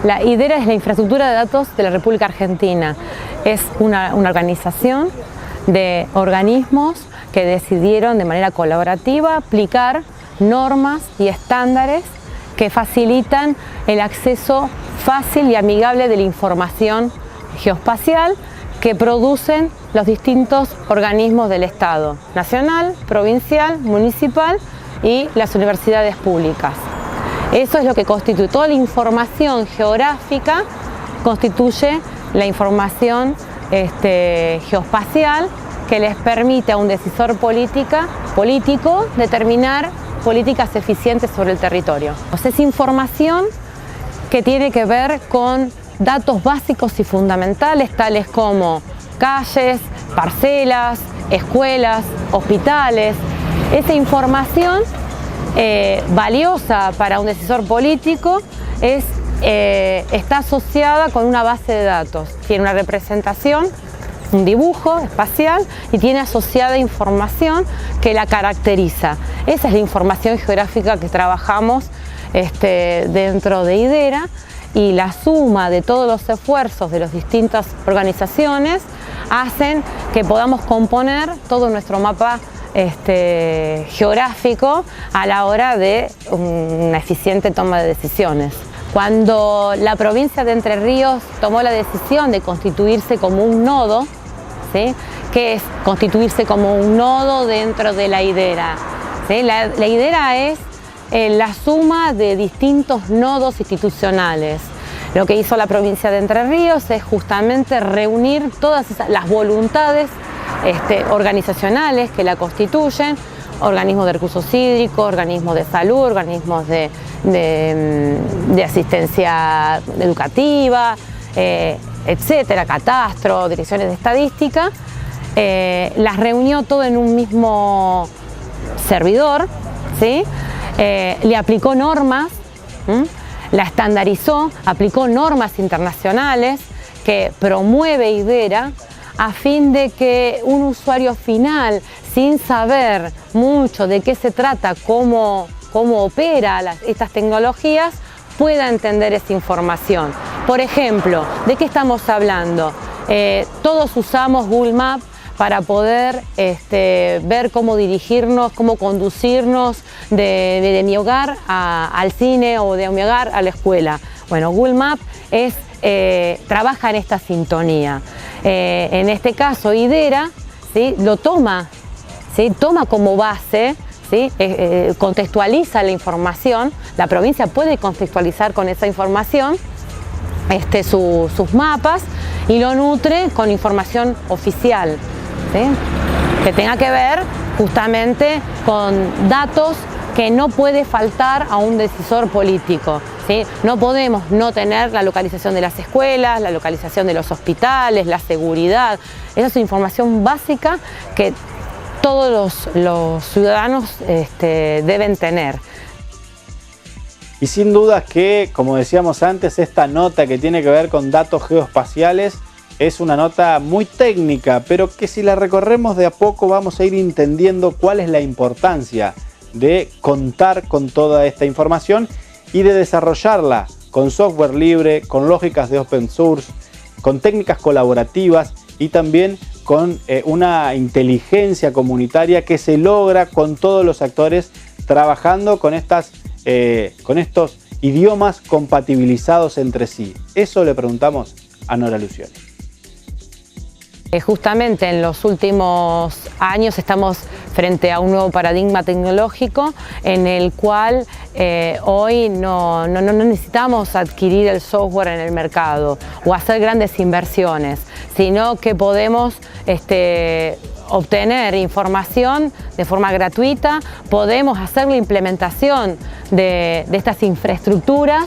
La IDERA es la infraestructura de datos de la República Argentina. Es una organización de organismos que decidieron de manera colaborativa aplicar normas y estándares que facilitan el acceso fácil y amigable de la información geoespacial que producen los distintos organismos del Estado, nacional, provincial, municipal y las universidades públicas. Eso es lo que constituye, toda la información geográfica constituye la información geoespacial que les permite a un decisor político determinar políticas eficientes sobre el territorio. Es información que tiene que ver con datos básicos y fundamentales tales como calles, parcelas, escuelas, hospitales. Esa información valiosa para un decisor político está asociada con una base de datos. Tiene una representación, un dibujo espacial y tiene asociada información que la caracteriza. Esa es la información geográfica que trabajamos dentro de IDERA, y la suma de todos los esfuerzos de las distintas organizaciones hacen que podamos componer todo nuestro mapa geográfico a la hora de una eficiente toma de decisiones. Cuando la provincia de Entre Ríos tomó la decisión de constituirse como un nodo, ¿sí? ¿Qué es constituirse como un nodo dentro de la IDERA? ¿Sí? La IDERA es la suma de distintos nodos institucionales. Lo que hizo la provincia de Entre Ríos es justamente reunir todas las voluntades organizacionales que la constituyen, organismos de recursos hídricos, organismos de salud, organismos de asistencia educativa, etcétera, catastro, direcciones de estadística, las reunió todo en un mismo servidor, ¿sí? Le aplicó normas, la estandarizó, aplicó normas internacionales que promueve IDERA a fin de que un usuario final, sin saber mucho de qué se trata, cómo opera estas tecnologías, pueda entender esa información. Por ejemplo, ¿de qué estamos hablando? Todos usamos Google Maps para poder ver cómo dirigirnos, cómo conducirnos de mi hogar al cine o de mi hogar a la escuela. Bueno, Google Maps trabaja en esta sintonía. En este caso, IDERA, ¿sí? Lo toma, ¿sí? Toma como base, ¿sí? Contextualiza la información. La provincia puede contextualizar con esa información sus mapas y lo nutre con información oficial, ¿sí? Que tenga que ver justamente con datos que no puede faltar a un decisor político, ¿sí? No podemos no tener la localización de las escuelas, la localización de los hospitales, la seguridad. Esa es información básica que todos los ciudadanos deben tener. Y sin duda que, como decíamos antes, esta nota que tiene que ver con datos geoespaciales es una nota muy técnica, pero que si la recorremos de a poco vamos a ir entendiendo cuál es la importancia de contar con toda esta información y de desarrollarla con software libre, con lógicas de open source, con técnicas colaborativas y también con una inteligencia comunitaria que se logra con todos los actores trabajando con estos idiomas compatibilizados entre sí. Eso le preguntamos a Nora Lucioni. Justamente en los últimos años estamos frente a un nuevo paradigma tecnológico en el cual hoy no necesitamos adquirir el software en el mercado o hacer grandes inversiones, sino que podemos obtener información de forma gratuita, podemos hacer la implementación de estas infraestructuras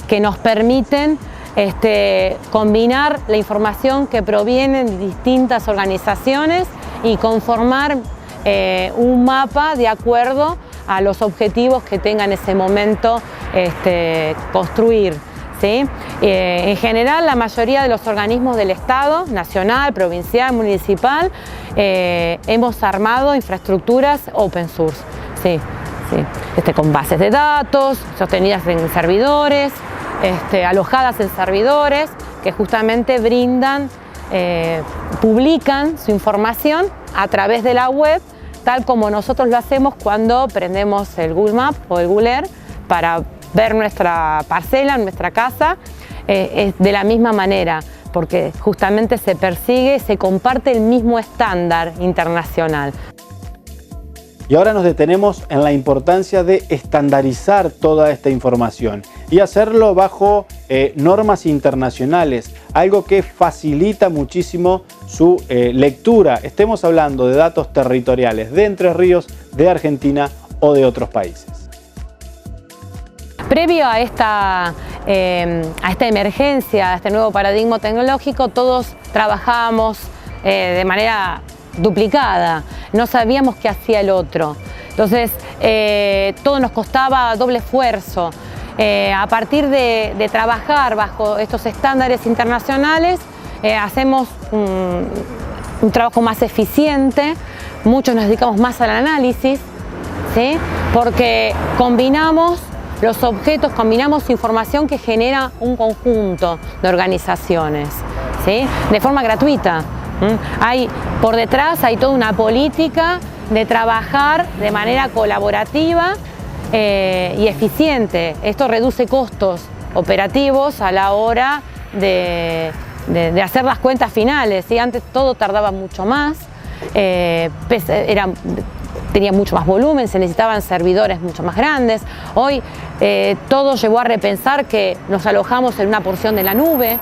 que nos permiten combinar la información que proviene de distintas organizaciones y conformar un mapa de acuerdo a los objetivos que tenga en ese momento construir, ¿sí? En general, la mayoría de los organismos del Estado, nacional, provincial, municipal, hemos armado infraestructuras open source, ¿sí? Sí. Con bases de datos, sostenidas en servidores, alojadas en servidores que justamente brindan, publican su información a través de la web, tal como nosotros lo hacemos cuando prendemos el Google Maps o el Google Earth para ver nuestra parcela, nuestra casa, de la misma manera, porque justamente se persigue, se comparte el mismo estándar internacional. Y ahora nos detenemos en la importancia de estandarizar toda esta información y hacerlo bajo normas internacionales, algo que facilita muchísimo su lectura. Estemos hablando de datos territoriales de Entre Ríos, de Argentina o de otros países. Previo a esta emergencia, a este nuevo paradigma tecnológico, todos trabajábamos de manera duplicada, no sabíamos qué hacía el otro, entonces todo nos costaba doble esfuerzo. A partir de trabajar bajo estos estándares internacionales, hacemos un trabajo más eficiente, muchos nos dedicamos más al análisis, ¿sí? Porque combinamos los objetos, combinamos información que genera un conjunto de organizaciones, ¿sí? De forma gratuita. Por detrás hay toda una política de trabajar de manera colaborativa y eficiente. Esto reduce costos operativos a la hora de hacer las cuentas finales, ¿sí? Antes todo tardaba mucho más, tenía mucho más volumen, se necesitaban servidores mucho más grandes. Hoy todo llevó a repensar que nos alojamos en una porción de la nube.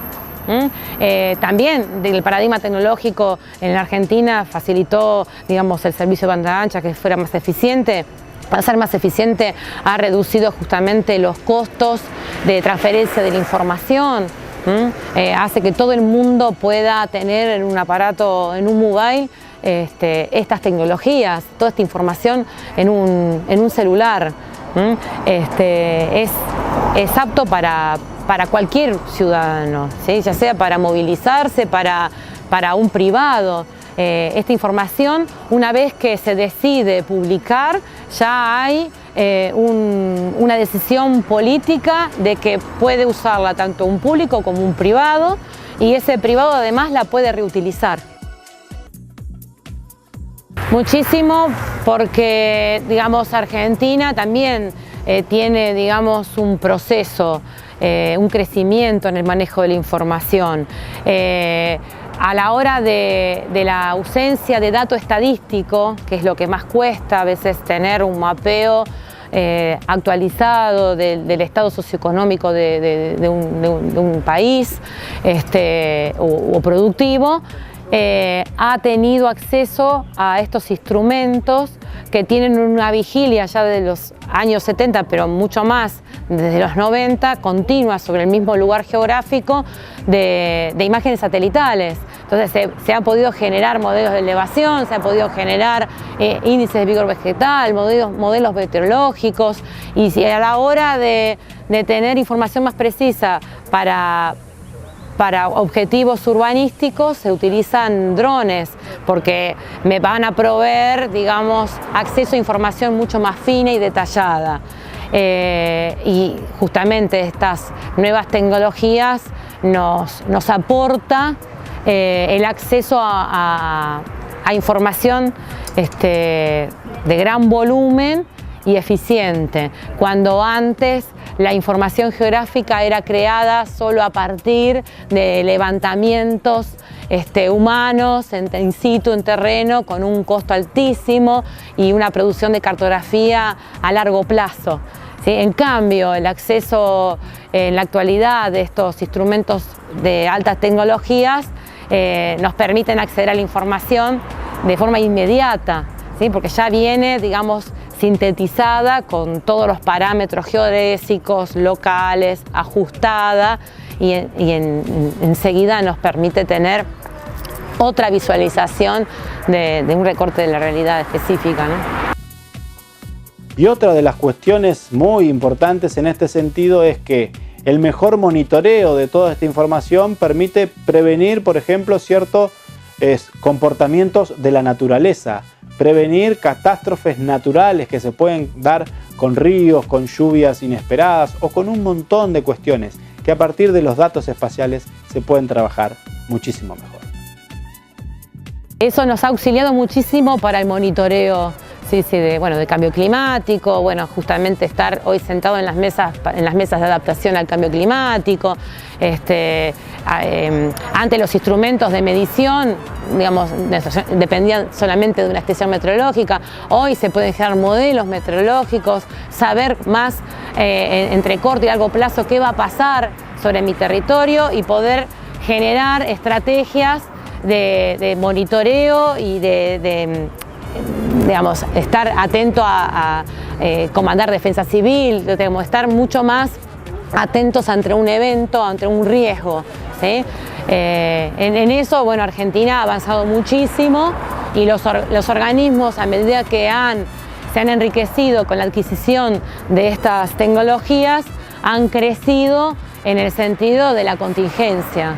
También el paradigma tecnológico en la Argentina facilitó, digamos, el servicio de banda ancha que fuera más eficiente. Para ser más eficiente ha reducido justamente los costos de transferencia de la información. Hace que todo el mundo pueda tener en un aparato, en un mobile, estas tecnologías, toda esta información en un celular. Es apto para cualquier ciudadano, ¿sí? Ya sea para movilizarse, para un privado. Esta información, una vez que se decide publicar, ya hay una decisión política de que puede usarla tanto un público como un privado, y ese privado además la puede reutilizar. Muchísimo, porque, digamos, Argentina también tiene, digamos, un proceso, un crecimiento en el manejo de la información. A la hora de la ausencia de dato estadístico, que es lo que más cuesta a veces tener un mapeo actualizado del estado socioeconómico de un país o productivo, ha tenido acceso a estos instrumentos que tienen una vigilia ya de los años 70, pero mucho más desde los 90, continua sobre el mismo lugar geográfico de imágenes satelitales. Entonces se han podido generar modelos de elevación, se han podido generar índices de vigor vegetal, modelos meteorológicos, y si a la hora de tener información más precisa para objetivos urbanísticos se utilizan drones, porque me van a proveer, digamos, acceso a información mucho más fina y detallada. Y justamente estas nuevas tecnologías nos aporta el acceso a información de gran volumen y eficiente, cuando antes la información geográfica era creada solo a partir de levantamientos humanos in situ, en terreno, con un costo altísimo y una producción de cartografía a largo plazo, ¿sí? En cambio, el acceso en la actualidad de estos instrumentos de altas tecnologías nos permiten acceder a la información de forma inmediata, ¿sí? Porque ya viene, digamos, sintetizada con todos los parámetros geodésicos, locales, ajustada, y enseguida nos permite tener otra visualización de un recorte de la realidad específica, ¿no? Y otra de las cuestiones muy importantes en este sentido es que el mejor monitoreo de toda esta información permite prevenir, por ejemplo, ciertos comportamientos de la naturaleza, prevenir catástrofes naturales que se pueden dar con ríos, con lluvias inesperadas o con un montón de cuestiones. que a partir de los datos espaciales se pueden trabajar muchísimo mejor. Eso nos ha auxiliado muchísimo para el monitoreo de cambio climático, justamente estar hoy sentado en las mesas de adaptación al cambio climático. Antes los instrumentos de medición, dependían solamente de una estación meteorológica. Hoy se pueden generar modelos meteorológicos, saber más entre corto y largo plazo qué va a pasar sobre mi territorio y poder generar estrategias de monitoreo y de estar atento a comandar defensa civil, estar mucho más atentos ante un evento, ante un riesgo, ¿sí? En eso, Argentina ha avanzado muchísimo y los organismos, a medida que se han enriquecido con la adquisición de estas tecnologías, han crecido en el sentido de la contingencia.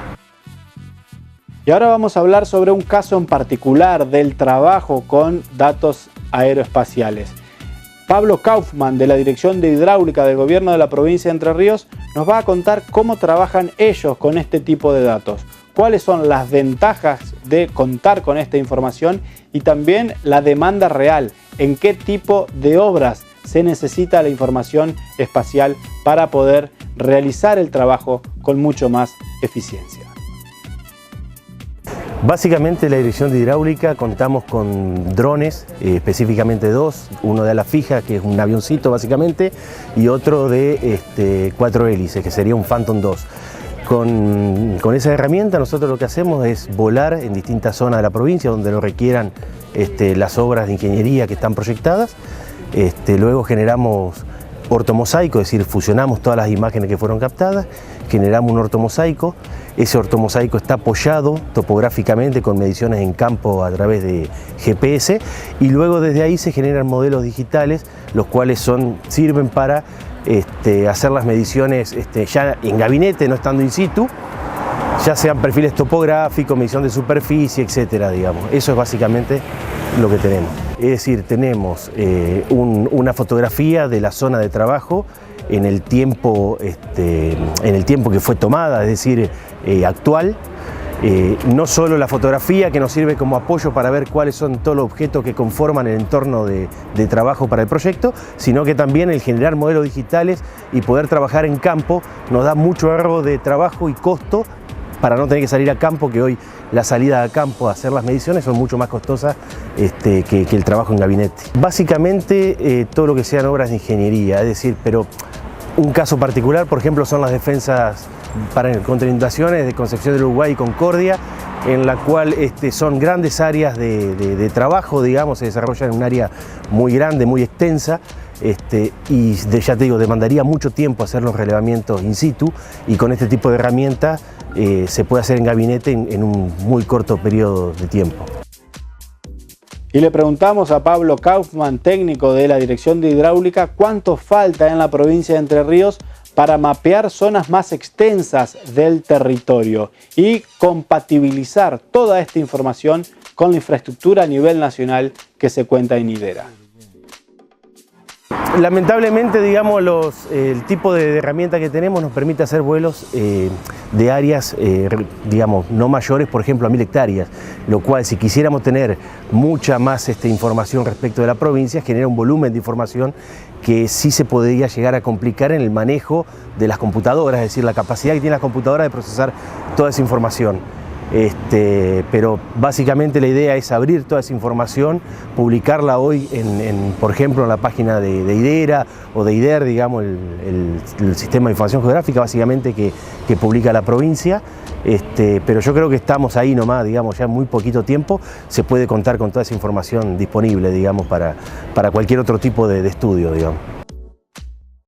Y ahora vamos a hablar sobre un caso en particular del trabajo con datos aeroespaciales. Pablo Kaufmann, de la Dirección de Hidráulica del Gobierno de la provincia de Entre Ríos, nos va a contar cómo trabajan ellos con este tipo de datos, cuáles son las ventajas de contar con esta información y también la demanda real, en qué tipo de obras se necesita la información espacial para poder realizar el trabajo con mucho más eficiencia. Básicamente, la Dirección de Hidráulica contamos con drones, específicamente dos, uno de ala fija, que es un avioncito básicamente, y otro de 4 hélices, que sería un Phantom 2. Con esa herramienta nosotros lo que hacemos es volar en distintas zonas de la provincia donde lo requieran las obras de ingeniería que están proyectadas. Luego generamos ortomosaico, es decir, fusionamos todas las imágenes que fueron captadas, generamos un ortomosaico. Ese ortomosaico está apoyado topográficamente con mediciones en campo a través de GPS y luego desde ahí se generan modelos digitales, los cuales sirven para hacer las mediciones ya en gabinete, no estando in situ, ya sean perfiles topográficos, medición de superficie, etcétera, digamos. Eso es básicamente lo que tenemos. Es decir, tenemos una fotografía de la zona de trabajo en el tiempo que fue tomada, es decir, actual. No solo la fotografía, que nos sirve como apoyo para ver cuáles son todos los objetos que conforman el entorno de trabajo para el proyecto, sino que también el generar modelos digitales y poder trabajar en campo nos da mucho ahorro de trabajo y costo para no tener que salir a campo, que hoy la salida a campo a hacer las mediciones son mucho más costosas que el trabajo en gabinete. Básicamente todo lo que sean obras de ingeniería, es decir, pero un caso particular, por ejemplo, son las defensas contra inundaciones de Concepción del Uruguay y Concordia, en la cual son grandes áreas de trabajo, digamos, se desarrollan en un área muy grande, muy extensa, y ya te digo, demandaría mucho tiempo hacer los relevamientos in situ, y con este tipo de herramientas se puede hacer en gabinete en un muy corto periodo de tiempo. Y le preguntamos a Pablo Kaufmann, técnico de la Dirección de Hidráulica, cuánto falta en la provincia de Entre Ríos para mapear zonas más extensas del territorio y compatibilizar toda esta información con la infraestructura a nivel nacional que se cuenta en HIDERA. Lamentablemente, digamos, el tipo de herramienta que tenemos nos permite hacer vuelos de áreas, digamos, no mayores, por ejemplo, a 1000 hectáreas, lo cual, si quisiéramos tener mucha más información respecto de la provincia, genera un volumen de información que sí se podría llegar a complicar en el manejo de las computadoras, es decir, la capacidad que tiene la computadora de procesar toda esa información. Pero básicamente la idea es abrir toda esa información, publicarla hoy por ejemplo, en la página de HIDERA o de HIDER, digamos, el sistema de información geográfica básicamente que publica la provincia. Pero yo creo que estamos ahí nomás, digamos, ya en muy poquito tiempo se puede contar con toda esa información disponible, digamos, para cualquier otro tipo de estudio, digamos.